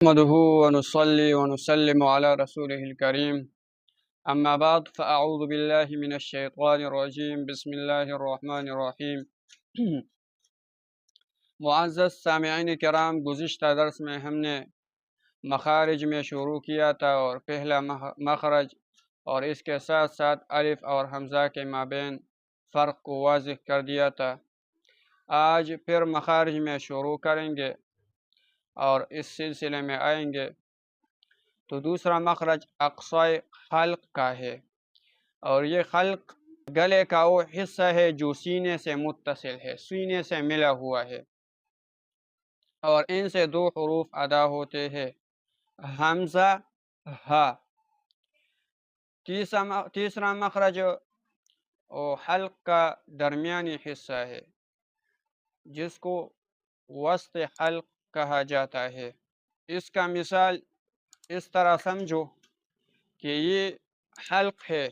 نحمده ونصلي ونسلم على رسوله الكريم أما بعد فأعوذ بالله من الشيطان الرجيم بسم الله الرحمن الرحیم معزز سامعین کرام، گزشتہ درس میں ہم نے مخارج میں شروع کیا تھا اور پہلا مخرج اور اس کے ساتھ ساتھ الف اور حمزہ کے مابین فرق کو واضح کر دیا تھا۔ آج پھر مخارج میں شروع کریں گے اور اس سلسلے میں آئیں گے۔ تو دوسرا مخرج اقصائے خلق کا ہے، اور یہ خلق گلے کا وہ حصہ ہے جو سینے سے متصل ہے، سینے سے ملا ہوا ہے، اور ان سے دو حروف ادا ہوتے ہیں، حمزہ ہا۔ تیسرا مخرج حلق کا درمیانی حصہ ہے جس کو وسط حلق کہا جاتا ہے۔ اس کا مثال اس طرح سمجھو کہ یہ حلق ہے،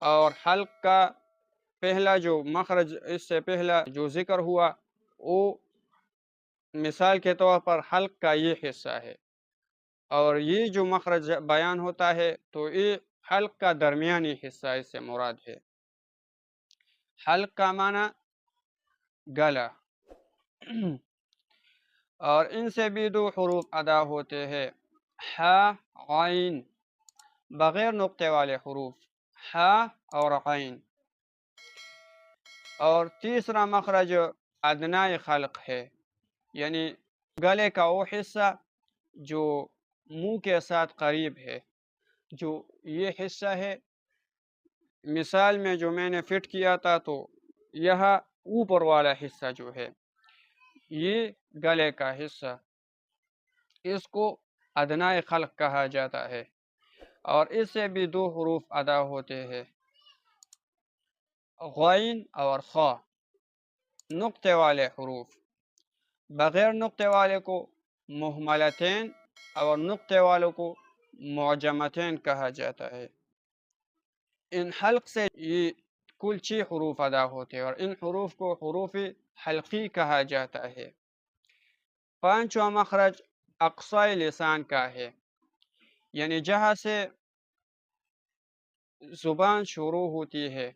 اور حلق کا پہلا جو مخرج اس سے پہلا جو ذکر ہوا وہ مثال کے طور پر حلق کا یہ حصہ ہے، اور یہ جو مخرج بیان ہوتا ہے تو یہ حلق کا درمیانی حصہ اس سے مراد ہے۔ حلق کا معنی گلا، اور ان سے بھی دو حروف ادا ہوتے ہیں، ہا عین، بغیر نقطے والے حروف ہا اور عین۔ اور تیسرا مخرج ادنائے خلق ہے، یعنی گلے کا وہ حصہ جو منہ کے ساتھ قریب ہے، جو یہ حصہ ہے۔ مثال میں جو میں نے فٹ کیا تھا تو یہاں اوپر والا حصہ جو ہے یہ گلے کا حصہ، اس کو ادنائے خلق کہا جاتا ہے، اور اس سے بھی دو حروف ادا ہوتے ہیں، غین اور خا، نقطے والے حروف۔ بغیر نقطے والے کو مہملتین اور نقطے والوں کو معجمتین کہا جاتا ہے۔ ان حلق سے یہ کل 6 حروف ادا ہوتے ہیں، اور ان حروف کو حروف حلقی کہا جاتا ہے۔ پانچواں مخرج اقصائے لسان کا ہے، یعنی جہاں سے زبان شروع ہوتی ہے۔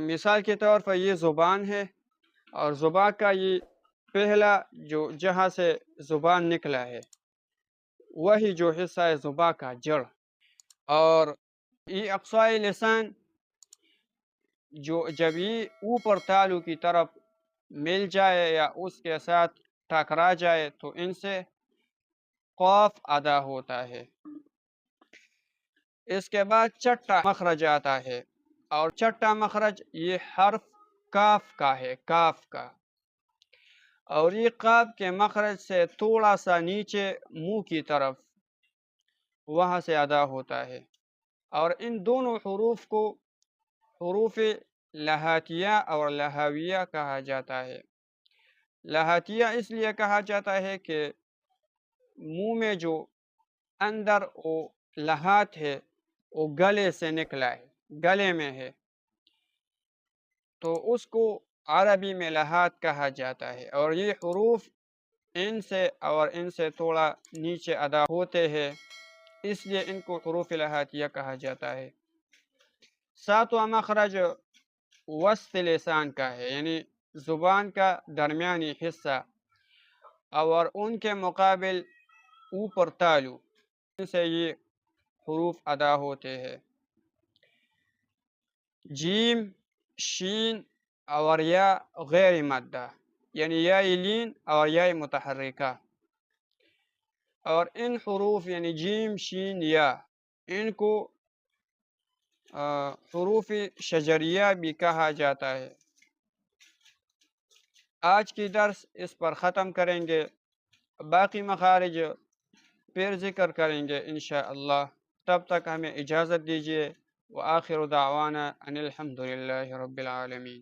مثال کے طور پر یہ زبان ہے، اور زبان کا یہ پہلا جو جہاں سے زبان نکلا ہے وہی جو حصہ ہے زبان کا جڑ، اور یہ اقصائے لسان جو جب یہ اوپر تالو کی طرف مل جائے یا اس کے ساتھ ٹکرا جائے تو ان سے قاف ادا ہوتا ہے۔ اس کے بعد چھٹا مخرج آتا ہے، اور چھٹا مخرج یہ حرف کاف کا ہے، کاف کا، اور یہ کاف کے مخرج سے تھوڑا سا نیچے منہ کی طرف وہاں سے ادا ہوتا ہے، اور ان دونوں حروف کو حروف لہاتیہ اور لہاویہ کہا جاتا ہے۔ لہاتیہ اس لیے کہا جاتا ہے کہ منہ میں جو اندر وہ لہات ہے وہ گلے سے نکلا ہے، گلے میں ہے، تو اس کو عربی میں لہات کہا جاتا ہے، اور یہ حروف ان سے اور ان سے تھوڑا نیچے ادا ہوتے ہیں، اس لیے ان کو حروف لہاتیہ کہا جاتا ہے۔ ساتواں مخرج وسط لسان کا ہے، یعنی زبان کا درمیانی حصہ، اور ان کے مقابل اوپر تالو، ان سے یہ حروف ادا ہوتے ہیں، جیم، شین اور یا غیر مدہ، یعنی یا لین اور یا متحرکہ۔ اور ان حروف یعنی جیم، شین، یا، ان کو حروف شجریہ بھی کہا جاتا ہے۔ آج کی درس اس پر ختم کریں گے، باقی مخارج پھر ذکر کریں گے انشاءاللہ۔ تب تک ہمیں اجازت دیجیے، وآخر دعوانا ان الحمد للہ رب العالمین۔